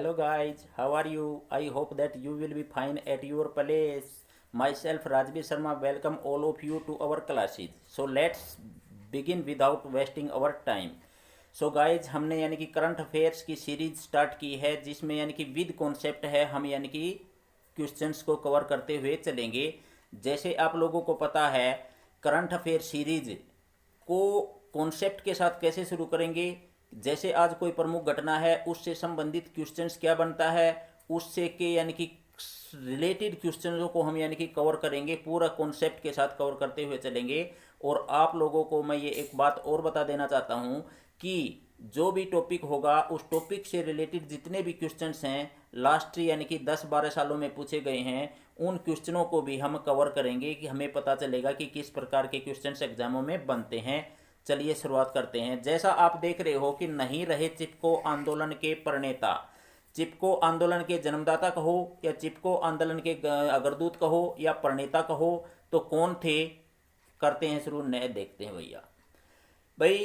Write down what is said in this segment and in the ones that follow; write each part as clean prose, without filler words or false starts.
Hello guys, how are you? I hope that you will be fine at your place. Myself Rajbir Sharma welcome all of you to our classes. So let's begin without wasting our time. So guys, हमने यानी कि current affairs की series start की है जिसमें यानी कि with concept है, हम यानी कि क्वेश्चंस को कवर करते हुए चलेंगे। जैसे आप लोगों को पता है करंट अफेयर सीरीज को कॉन्सेप्ट के साथ कैसे शुरू करेंगे। जैसे आज कोई प्रमुख घटना है उससे संबंधित क्वेश्चंस क्या बनता है, उससे के यानी कि रिलेटेड क्वेश्चनों को हम यानी कि कवर करेंगे, पूरा कॉन्सेप्ट के साथ कवर करते हुए चलेंगे। और आप लोगों को मैं ये एक बात और बता देना चाहता हूँ कि जो भी टॉपिक होगा उस टॉपिक से रिलेटेड जितने भी क्वेश्चंस हैं लास्ट यानी कि 10-12 सालों में पूछे गए हैं, उन क्वेश्चनों को भी हम कवर करेंगे कि हमें पता चलेगा कि किस प्रकार के क्वेश्चंस एग्जामों में बनते हैं। चलिए शुरुआत करते हैं। जैसा आप देख रहे हो कि नहीं रहे चिपको आंदोलन के प्रणेता, चिपको आंदोलन के जन्मदाता कहो या चिपको आंदोलन के अग्रदूत कहो या प्रणेता कहो, तो कौन थे, करते हैं शुरू। नए देखते हैं भैया भाई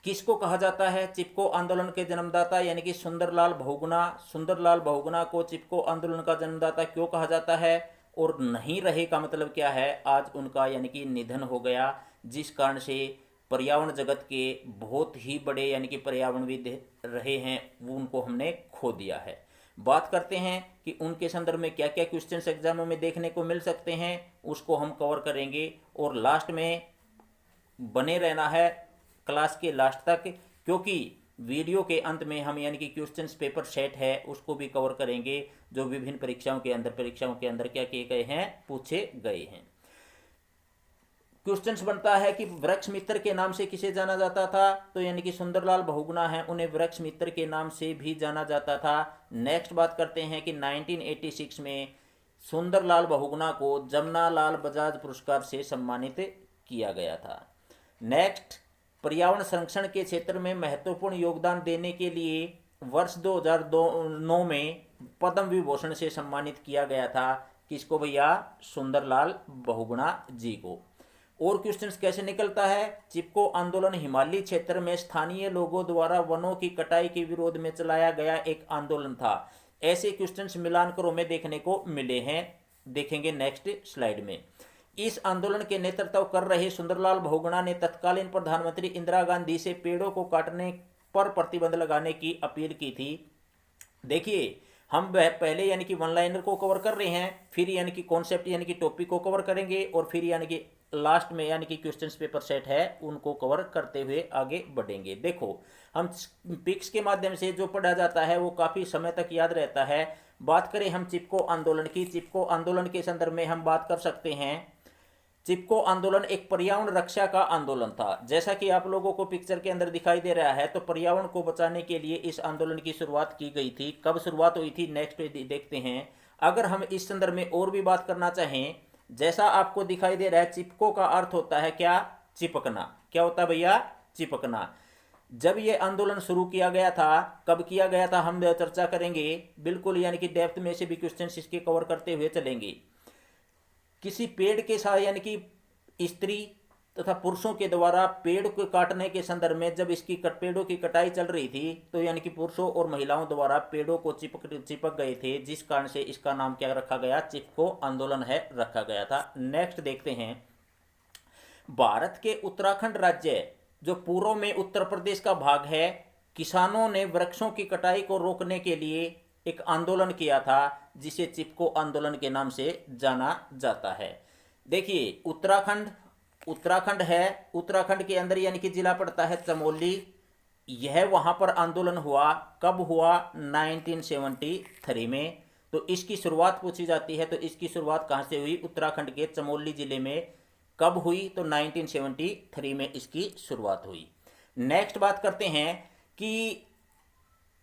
किसको कहा जाता है चिपको आंदोलन के जन्मदाता, यानी कि सुंदरलाल बहुगुणा। सुंदरलाल बहुगुणा को चिपको आंदोलन का जन्मदाता क्यों कहा जाता है, और नहीं रहे का मतलब क्या है, आज उनका यानी कि निधन हो गया, जिस कारण से पर्यावरण जगत के बहुत ही बड़े यानी कि पर्यावरणविद रहे हैं वो उनको हमने खो दिया है। बात करते हैं कि उनके संदर्भ में क्या क्या क्वेश्चंस एग्जामों में देखने को मिल सकते हैं, उसको हम कवर करेंगे। और लास्ट में बने रहना है क्लास के लास्ट तक, क्योंकि वीडियो के अंत में हम यानी कि क्वेश्चंस पेपर सेट है उसको भी कवर करेंगे, जो विभिन्न परीक्षाओं के अंदर क्या किए गए हैं, पूछे गए हैं। क्वेश्चंस बनता है कि वृक्ष मित्र के नाम से किसे जाना जाता था, तो यानी कि सुंदरलाल बहुगुणा है, उन्हें वृक्ष मित्र के नाम से भी जाना जाता था। नेक्स्ट बात करते हैं कि 1986 में सुंदरलाल बहुगुणा को जमनालाल बजाज पुरस्कार से सम्मानित किया गया था। नेक्स्ट, पर्यावरण संरक्षण के क्षेत्र में महत्वपूर्ण योगदान देने के लिए वर्ष 2009 में पद्म विभूषण से सम्मानित किया गया था। किसको भैया, सुंदरलाल बहुगुणा जी को। और क्वेश्चंस कैसे निकलता है, चिपको आंदोलन हिमालयी क्षेत्र में स्थानीय लोगों द्वारा वनों की कटाई के विरोध में चलाया गया एक आंदोलन था। ऐसे क्वेश्चंस मिलानकरों में देखने को मिले हैं, देखेंगे नेक्स्ट स्लाइड में। इस आंदोलन के नेतृत्व कर रहे सुंदरलाल बहुगुणा ने तत्कालीन प्रधानमंत्री इंदिरा गांधी से पेड़ों को काटने पर प्रतिबंध लगाने की अपील की थी। देखिए हम पहले यानी कि वन लाइनर को कवर कर रहे हैं, फिर यानी कि कॉन्सेप्ट यानी कि टॉपिक को कवर करेंगे, और फिर यानी कि लास्ट में यानी कि क्वेश्चंस पेपर सेट है उनको कवर करते हुए आगे बढ़ेंगे। देखो हम पिक्स के माध्यम से जो पढ़ा जाता है वो काफ़ी समय तक याद रहता है। बात करें हम चिपको आंदोलन की, चिपको आंदोलन के संदर्भ में हम बात कर सकते हैं। चिपको आंदोलन एक पर्यावरण रक्षा का आंदोलन था, जैसा कि आप लोगों को पिक्चर के अंदर दिखाई दे रहा है। तो पर्यावरण को बचाने के लिए इस आंदोलन की शुरुआत की गई थी। कब शुरुआत हुई थी, नेक्स्ट देखते हैं। अगर हम इस संदर्भ में और भी बात करना चाहें, जैसा आपको दिखाई दे रहा है, चिपको का अर्थ होता है क्या, चिपकना। क्या होता है भैया, चिपकना। जब ये आंदोलन शुरू किया गया था, कब किया गया था, हम चर्चा करेंगे बिल्कुल, यानी कि डेप्थ में से भी क्वेश्चन इसके कवर करते हुए चलेंगे। किसी पेड़ के साथ यानी कि स्त्री तथा पुरुषों के द्वारा पेड़ को काटने के संदर्भ में जब इसकी पेड़ों की कटाई चल रही थी, तो यानी कि पुरुषों और महिलाओं द्वारा पेड़ों को चिपक गए थे, जिस कारण से इसका नाम क्या रखा गया, चिपको आंदोलन है रखा गया था। नेक्स्ट देखते हैं। भारत के उत्तराखंड राज्य जो पूर्व में उत्तर प्रदेश का भाग है, किसानों ने वृक्षों की कटाई को रोकने के लिए एक आंदोलन किया था, जिसे चिपको आंदोलन के नाम से जाना जाता है। देखिए उत्तराखंड है, उत्तराखंड के अंदर यानी कि जिला पड़ता है चमोली। यह वहां पर आंदोलन हुआ, कब हुआ, 1973 में। तो इसकी शुरुआत पूछी जाती है, तो इसकी शुरुआत कहां से हुई, उत्तराखंड के चमोली जिले में। कब हुई, तो 1973 में इसकी शुरुआत हुई। नेक्स्ट बात करते हैं कि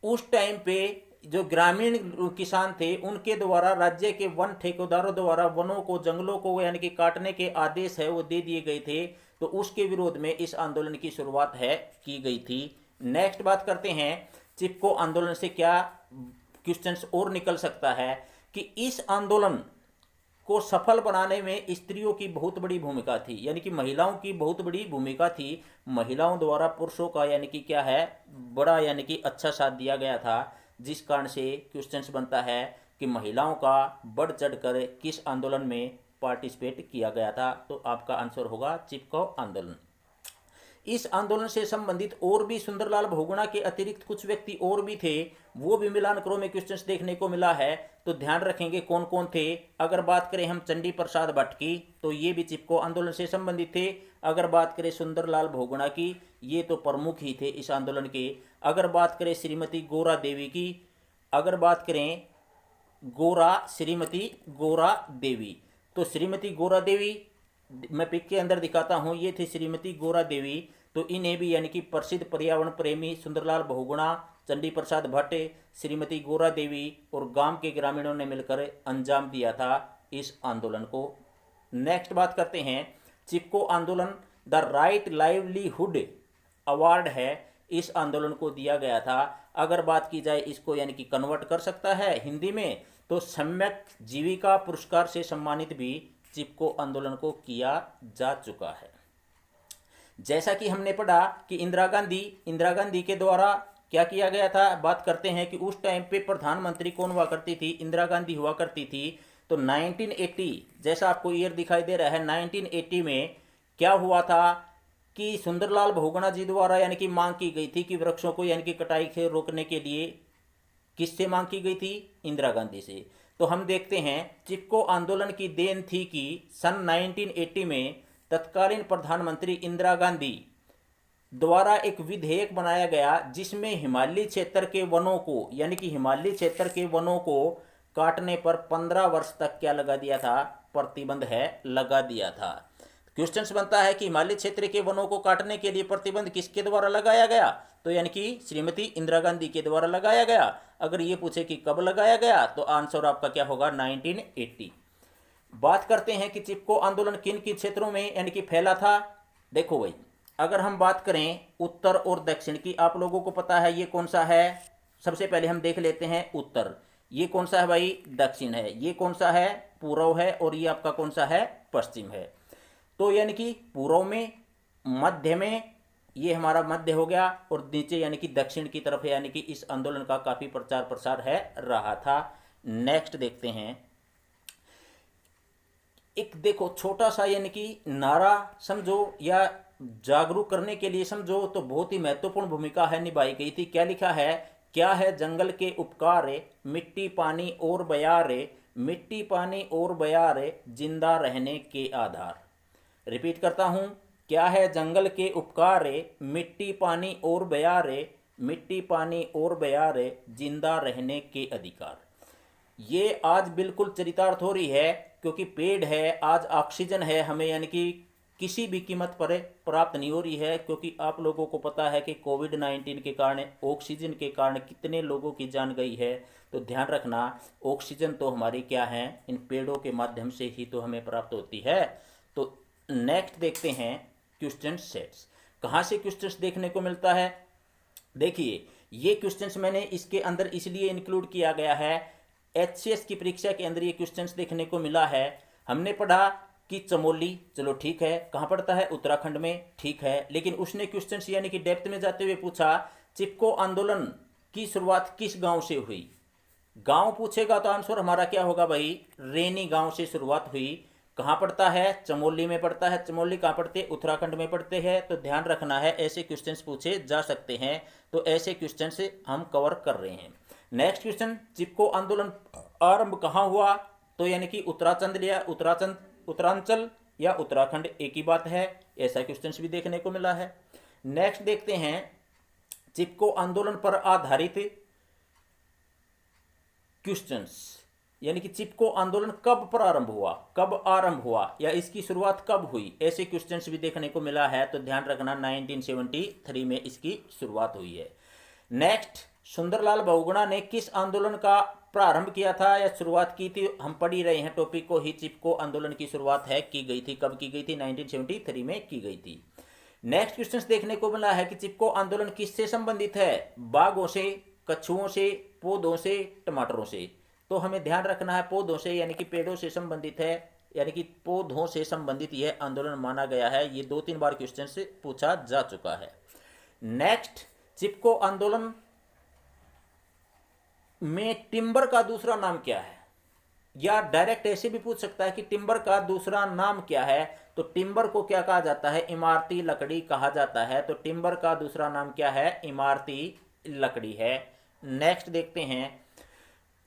उस टाइम पे जो ग्रामीण किसान थे उनके द्वारा राज्य के वन ठेकेदारों द्वारा वनों को, जंगलों को यानी कि काटने के आदेश है वो दे दिए गए थे, तो उसके विरोध में इस आंदोलन की शुरुआत है की गई थी। नेक्स्ट बात करते हैं, चिपको आंदोलन से क्या क्वेश्चंस और निकल सकता है, कि इस आंदोलन को सफल बनाने में स्त्रियों की बहुत बड़ी भूमिका थी, यानी कि महिलाओं की बहुत बड़ी भूमिका थी। महिलाओं द्वारा पुरुषों का यानी कि क्या है, बड़ा यानी कि अच्छा साथ दिया गया था, जिस कारण से क्वेश्चंस बनता है कि महिलाओं का बढ़ चढ़कर किस आंदोलन में पार्टिसिपेट किया गया था। तो आपका आंसर होगा चिपको आंदोलन। इस आंदोलन से संबंधित और भी सुंदरलाल बहुगुणा के अतिरिक्त कुछ व्यक्ति और भी थे, वो भी मिलान करो में क्वेश्चंस देखने को मिला है। तो ध्यान रखेंगे कौन कौन थे। अगर बात करें हम चंडी प्रसाद भट्ट की, तो ये भी चिपको आंदोलन से संबंधित थे। अगर बात करें सुंदरलाल बहुगुणा की, ये तो प्रमुख ही थे इस आंदोलन के। अगर बात करें श्रीमती गौरा देवी की, अगर बात करें श्रीमती गौरा देवी, तो श्रीमती गौरा देवी मैं पिक के अंदर दिखाता हूँ, ये थी श्रीमती गौरा देवी। तो इन्हें भी यानी कि प्रसिद्ध पर्यावरण प्रेमी सुंदरलाल बहुगुणा, चंडी प्रसाद भट्ट, श्रीमती गौरा देवी और गांव के ग्रामीणों ने मिलकर अंजाम दिया था इस आंदोलन को। नेक्स्ट बात करते हैं, चिपको आंदोलन द राइट लाइवलीहुड अवार्ड है, इस आंदोलन को दिया गया था। अगर बात की जाए इसको यानी कि कन्वर्ट कर सकता है हिंदी में, तो सम्यक जीविका पुरस्कार से सम्मानित भी चिपको आंदोलन को किया जा चुका है। जैसा कि हमने पढ़ा कि इंदिरा गांधी के द्वारा क्या किया गया था। बात करते हैं कि उस टाइम पे प्रधानमंत्री कौन हुआ करती थी, इंदिरा गांधी हुआ करती थी। तो 1980 जैसा आपको ईयर दिखाई दे रहा है, 1980 में क्या हुआ था कि सुंदरलाल बहुगुणा जी द्वारा यानी कि मांग की गई थी कि वृक्षों को यानी कि कटाई से रोकने के लिए किससे मांग की गई थी, इंदिरा गांधी से। तो हम देखते हैं चिपको आंदोलन की देन थी कि सन 1980 में तत्कालीन प्रधानमंत्री इंदिरा गांधी द्वारा एक विधेयक बनाया गया, जिसमें हिमालयी क्षेत्र के वनों को यानी कि हिमालयी क्षेत्र के वनों को काटने पर 15 वर्ष तक क्या लगा दिया था, प्रतिबंध है लगा दिया था। क्वेश्चंस बनता है कि हिमालय क्षेत्र के वनों को काटने के लिए प्रतिबंध किसके द्वारा लगाया गया, तो यानी कि श्रीमती इंदिरा गांधी के द्वारा लगाया गया। अगर ये पूछे कि कब लगाया गया, तो आंसर आपका क्या होगा, 1980। बात करते हैं कि चिपको आंदोलन किन किन क्षेत्रों में यानी कि फैला था। देखो भाई, अगर हम बात करें उत्तर और दक्षिण की, आप लोगों को पता है ये कौन सा है। सबसे पहले हम देख लेते हैं उत्तर, ये कौन सा है भाई, दक्षिण है। ये कौन सा है, पूर्व है। और ये आपका कौन सा है, पश्चिम है। तो यानी कि पूर्व में, मध्य में, ये हमारा मध्य हो गया, और नीचे यानी कि दक्षिण की तरफ है। यानी कि इस आंदोलन का काफी प्रचार प्रसार है रहा था। नेक्स्ट देखते हैं, एक देखो छोटा सा यानी कि नारा समझो या जागरूक करने के लिए समझो, तो बहुत ही महत्वपूर्ण भूमिका है निभाई गई थी। क्या लिखा है, क्या है जंगल के उपकार, मिट्टी पानी और बयार, मिट्टी पानी और बयार जिंदा रहने के आधार। रिपीट करता हूं, क्या है जंगल के उपकार, मिट्टी पानी और बयार, मिट्टी पानी और बयार जिंदा रहने के अधिकार। ये आज बिल्कुल चरितार्थ हो रही है, क्योंकि पेड़ है, आज ऑक्सीजन है हमें यानी कि किसी भी कीमत पर प्राप्त नहीं हो रही है। क्योंकि आप लोगों को पता है कि कोविड-19 के कारण, ऑक्सीजन के कारण कितने लोगों की जान गई है। तो ध्यान रखना, ऑक्सीजन तो हमारी क्या है, इन पेड़ों के माध्यम से ही तो हमें प्राप्त होती है। तो नेक्स्ट देखते हैं क्वेश्चन सेट्स। कहाँ से क्वेश्चंस देखने को मिलता है, देखिए ये क्वेश्चंस मैंने इसके अंदर इसलिए इंक्लूड किया गया है, एचसीएस की परीक्षा के अंदर ये क्वेश्चंस देखने को मिला है। हमने पढ़ा कि चमोली, चलो ठीक है, कहाँ पड़ता है, उत्तराखंड में, ठीक है। लेकिन उसने क्वेश्चंस यानी कि डेप्थ में जाते हुए पूछा, चिपको आंदोलन की शुरुआत किस गांव से हुई। गांव पूछेगा तो आंसर हमारा क्या होगा भाई, रेनी गांव से शुरुआत हुई। कहाँ पड़ता है, चमोली में पड़ता है। चमोली कहाँ पड़ते हैं, उत्तराखंड में पड़ते हैं। तो ध्यान रखना है, ऐसे क्वेश्चंस पूछे जा सकते हैं। तो ऐसे क्वेश्चंस हम कवर कर रहे हैं। नेक्स्ट क्वेश्चन, चिपको आंदोलन आरंभ कहाँ हुआ, तो यानी कि उत्तरांचल या उत्तराखंड एक ही बात है। ऐसा क्वेश्चंस भी देखने को मिला है। नेक्स्ट देखते हैं, चिपको आंदोलन पर आधारित क्वेश्चंस, यानी कि चिपको आंदोलन कब प्रारंभ हुआ, कब आरंभ हुआ या इसकी शुरुआत कब हुई, ऐसे क्वेश्चंस भी देखने को मिला है। तो ध्यान रखना, 1973 में इसकी शुरुआत हुई है। नेक्स्ट, सुंदरलाल बहुगुणा ने किस आंदोलन का प्रारंभ किया था या शुरुआत की थी। हम पढ़ ही रहे हैं टॉपिक को ही, चिपको आंदोलन की शुरुआत है की गई थी, कब की गई थी, 1973 में की गई थी। नेक्स्ट क्वेश्चन देखने को मिला है कि चिपको आंदोलन किससे संबंधित है, बाघों से, कछुओं से, पौधों से, टमाटरों से। तो हमें ध्यान रखना है पौधों से, यानी कि पेड़ों से संबंधित है, यानी कि पौधों से संबंधित यह आंदोलन माना गया है। ये 2-3 बार क्वेश्चन से पूछा जा चुका है। नेक्स्ट, चिपको आंदोलन में टिम्बर का दूसरा नाम क्या है, या डायरेक्ट ऐसे भी पूछ सकता है कि टिम्बर का दूसरा नाम क्या है। तो टिम्बर को क्या कहा जाता है, इमारती लकड़ी कहा जाता है। तो टिम्बर का दूसरा नाम क्या है, इमारती लकड़ी है। नेक्स्ट देखते हैं,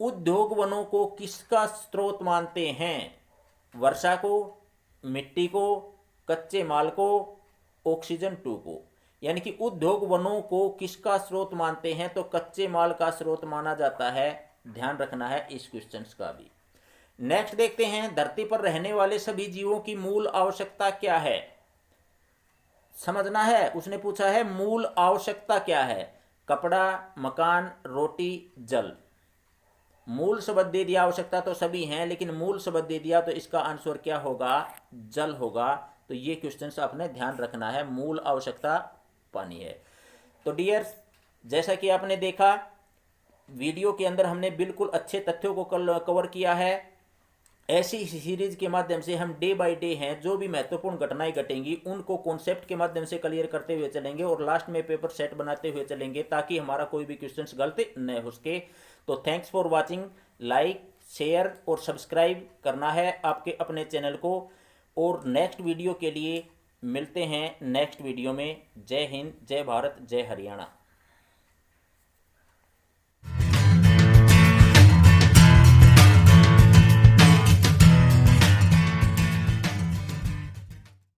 उद्योग वनों को किसका स्रोत मानते हैं, वर्षा को, मिट्टी को, कच्चे माल को, ऑक्सीजन 2 को। यानी कि उद्योग वनों को किसका स्रोत मानते हैं, तो कच्चे माल का स्रोत माना जाता है। ध्यान रखना है इस क्वेश्चन का भी। नेक्स्ट देखते हैं, धरती पर रहने वाले सभी जीवों की मूल आवश्यकता क्या है, समझना है। उसने पूछा है मूल आवश्यकता क्या है, कपड़ा, मकान, रोटी, जल। मूल शब्द दे दिया, आवश्यकता तो सभी हैं, लेकिन मूल शब्द दे दिया तो इसका आंसर क्या होगा, जल होगा। तो ये क्वेश्चन आपने ध्यान रखना है, मूल आवश्यकता पानी है। तो डियर्स, जैसा कि आपने देखा वीडियो के अंदर हमने बिल्कुल अच्छे तथ्यों को कवर किया है। ऐसी सीरीज के माध्यम से हम डे बाय डे हैं जो भी महत्वपूर्ण घटनाएं घटेंगी उनको कॉन्सेप्ट के माध्यम से क्लियर करते हुए चलेंगे और लास्ट में पेपर सेट बनाते हुए चलेंगे, ताकि हमारा कोई भी क्वेश्चन गलत न हो सके। तो thanks for watching. Like, share और सब्सक्राइब करना है आपके अपने चैनल को। और नेक्स्ट वीडियो के लिए मिलते हैं नेक्स्ट वीडियो में। जय हिंद, जय भारत, जय हरियाणा।